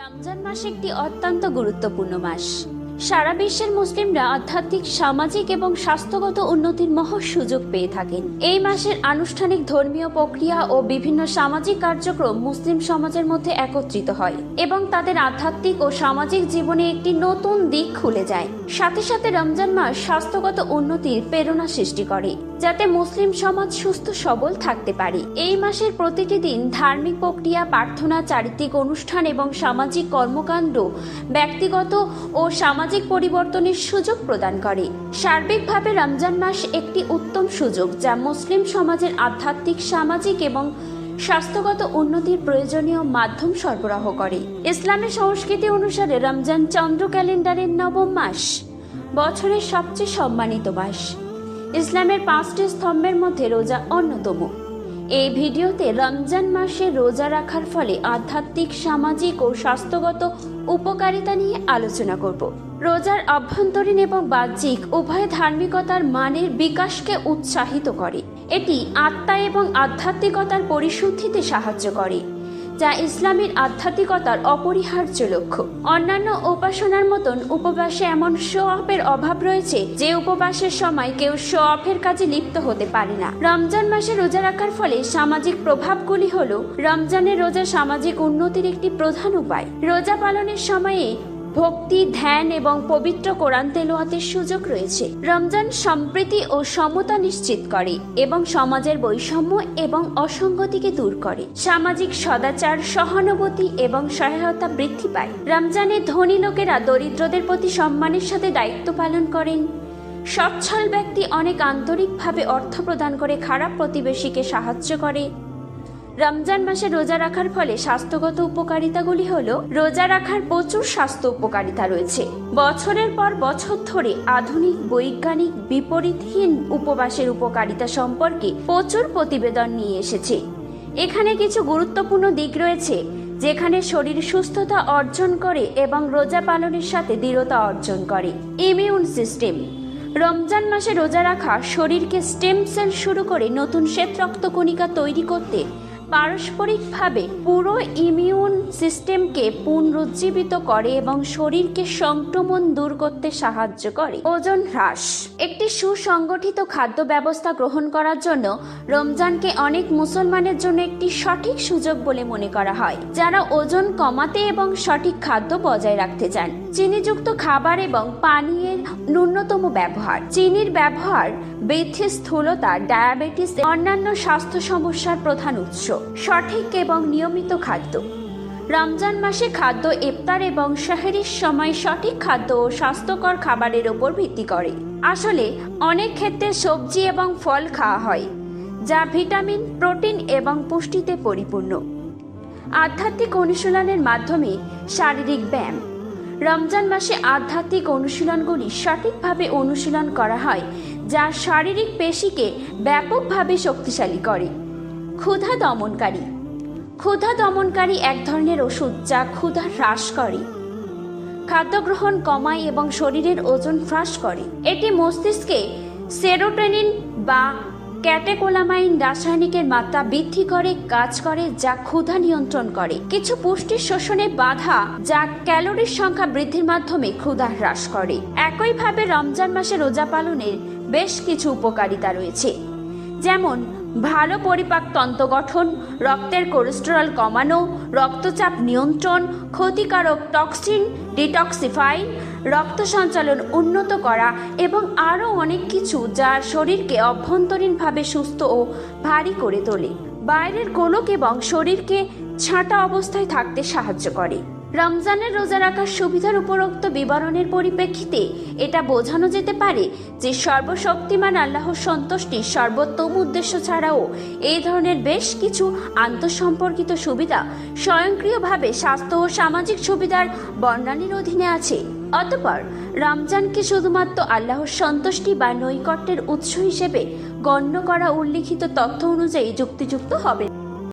রমজান মাস একটি অত্যন্ত গুরুত্বপূর্ণ মাস। সারা বিশ্বের মুসলিমরা আধ্যাত্মিক, সামাজিক এবং স্বাস্থ্যগত উন্নতির মহৎ সুযোগ পেয়ে থাকেন। এই মাসের আনুষ্ঠানিক ধর্মীয় প্রক্রিয়া ও বিভিন্ন সামাজিক কার্যক্রম মুসলিম সমাজের মধ্যে একত্রিত হয় এবং তাদের আধ্যাত্মিক ও সামাজিক জীবনে একটি নতুন দিক খুলে যায়। সাথে সাথে রমজান মাস স্বাস্থ্যগত উন্নতির প্রেরণা সৃষ্টি করে, যাতে মুসলিম সমাজ সুস্থ সবল থাকতে পারে। এই মাসের প্রতিটি দিন ধার্মিক প্রক্রিয়া, প্রার্থনা, চারিত্রিক অনুষ্ঠান এবং সামাজিক কর্মকাণ্ড ব্যক্তিগত ও সামাজিক পরিবর্তনের সুযোগ প্রদান করে। সার্বিকভাবে রমজান মাস একটি উত্তম সুযোগ যা মুসলিম সমাজের আধ্যাত্মিক, সামাজিক এবং স্বাস্থ্যগত উন্নতির প্রয়োজনীয় মাধ্যম সরবরাহ করে। ইসলামের সংস্কৃতি অনুসারে রমজান চন্দ্র ক্যালেন্ডারের নবম মাস, বছরের সবচেয়ে সম্মানিত মাস। ইসলামের 5টি স্তম্ভের মধ্যে রোজা অন্যতম। এই ভিডিওতে রমজান মাসে রোজা রাখার ফলে আধ্যাত্মিক, সামাজিক ও স্বাস্থ্যগত উপকারিতা নিয়ে আলোচনা করব। রোজার অভ্যন্তরীণ এবং বাহ্যিক উভয় ধার্মিকতার মানের বিকাশকে উৎসাহিত করে। এটি আত্মা এবং আধ্যাত্মিকতার পরিশুদ্ধিতে সাহায্য করে, যা ইসলামের আধ্যাত্মিকতার অপরিহার্য লক্ষ্য। অন্যান্য উপাসনার মতন উপবাসে এমন শো অফের অভাব রয়েছে যে উপবাসের সময় কেউ শো অফের কাজে লিপ্ত হতে পারে না। রমজান মাসে রোজা রাখার ফলে সামাজিক প্রভাবগুলি হলো: রমজানের রোজা সামাজিক উন্নতির একটি প্রধান উপায়। রোজা পালনের সময়ে ভক্তি, ধ্যান এবং পবিত্র কোরআন তেলাওয়াতের সুযোগ রয়েছে। রমজান সম্প্রীতি ও সমতা নিশ্চিত করে এবং সমাজের বৈষম্য এবং অসঙ্গতিকে দূর করে। সামাজিক সদাচার, সহানুভূতি এবং সহায়তা বৃদ্ধি পায়। রমজানে ধনী লোকেরা দরিদ্রদের প্রতি সম্মানের সাথে দায়িত্ব পালন করেন। সচ্ছল ব্যক্তি অনেক আন্তরিকভাবে অর্থ প্রদান করে খারাপ প্রতিবেশীকে সাহায্য করে। রমজান মাসে রোজা রাখার ফলে স্বাস্থ্যগত উপকারিতাগুলি হলো: রোজা রাখার প্রচুর স্বাস্থ্য উপকারিতা রয়েছে। বছরের পর বছর ধরে আধুনিক বৈজ্ঞানিক বিপরীতহীন উপবাসের উপকারিতা সম্পর্কে প্রচুর প্রতিবেদন নিয়ে এসেছে। এখানে কিছু গুরুত্বপূর্ণ দিক রয়েছে যেখানে শরীর সুস্থতা অর্জন করে এবং রোজা পালনের সাথে দৃঢ়তা অর্জন করে। Immune system. রমজান মাসে রোজা রাখা শরীরকে স্টেম সেল শুরু করে নতুন শ্বেত রক্তকণিকা তৈরি করতে, পারস্পরিকভাবে পুরো ইমিউন সিস্টেমকে পুনরুজ্জীবিত করে এবং শরীরকে সংক্রমণ দূর করতে সাহায্য করে। ওজন হ্রাস। একটি সুসংগঠিত খাদ্য ব্যবস্থা গ্রহণ করার জন্য রমজানকে অনেক মুসলমানের জন্য একটি সঠিক সুযোগ বলে মনে করা হয়, যারা ওজন কমাতে এবং সঠিক খাদ্য বজায় রাখতে চান। চিনিযুক্ত খাবার এবং পানীয়ের ন্যূনতম ব্যবহার। চিনির ব্যবহার বৃদ্ধি, স্থূলতা, ডায়াবেটিস, অন্যান্য স্বাস্থ্য সমস্যার প্রধান উৎস। সঠিক এবং নিয়মিত খাদ্য। রমজান মাসে খাদ্য ইফতার এবং সেহরির সময় সঠিক খাদ্য ও স্বাস্থ্যকর খাবারের উপর ভিত্তি করে। আসলে অনেক ক্ষেত্রে সবজি এবং ফল খাওয়া হয়, যা ভিটামিন, প্রোটিন এবং পুষ্টিতে পরিপূর্ণ। আধ্যাত্মিক অনুশীলনের মাধ্যমে শারীরিক ব্যায়াম। রমজান মাসে আধ্যাত্মিক অনুশীলনগুলি সঠিকভাবে অনুশীলন করা হয়, যা শারীরিক পেশিকে ব্যাপকভাবে শক্তিশালী করে। ক্ষুধা দমনকারী। ক্ষুধা দমনকারী এক ধরনের ওষুধ যা ক্ষুধা হ্রাস করে, খাদ্য গ্রহণ কমায় এবং শরীরের ওজন হ্রাস করে। এটি মস্তিষ্কে সেরোটোনিন বা ক্যাটেকোলামাইন রাসায়নিকের মাত্রা বৃদ্ধি করে কাজ করে, যা ক্ষুধা নিয়ন্ত্রণ করে। কিছু পুষ্টি শোষণে বাধা, যা ক্যালোরির সংখ্যা বৃদ্ধির মাধ্যমে ক্ষুধা হ্রাস করে। একইভাবে রমজান মাসে রোজা পালনের বেশ কিছু উপকারিতা রয়েছে, যেমন ভালো পরিপাকতন্ত্র গঠন, রক্তের কোলেস্টেরল কমানো, রক্তচাপ নিয়ন্ত্রণ, ক্ষতিকারক টক্সিন ডিটক্সিফাইং, রক্ত সঞ্চালন উন্নত করা এবং আরও অনেক কিছু, যা শরীরকে অভ্যন্তরীণভাবে সুস্থ ও ভারী করে তোলে। বাইরের গোলক এবং শরীরকে ছাঁটা অবস্থায় থাকতে সাহায্য করে। রমজানের রোজা রাখার সুবিধার উপরোক্ত বিবরণের পরিপ্রেক্ষিতে এটা বোঝানো যেতে পারে যে সর্বশক্তিমান আল্লাহর সন্তুষ্টি সর্বোত্তম উদ্দেশ্য ছাড়াও এই ধরনের বেশ কিছু আন্তঃসম্পর্কিত সুবিধা স্বয়ংক্রিয়ভাবে স্বাস্থ্য ও সামাজিক সুবিধার বর্ণালীর অধীনে আছে। অতঃপর রমজানকে শুধুমাত্র আল্লাহর সন্তুষ্টি বা নৈকট্যের উৎস হিসেবে গণ্য করা উল্লিখিত তথ্য অনুযায়ী যুক্তিযুক্ত হবে।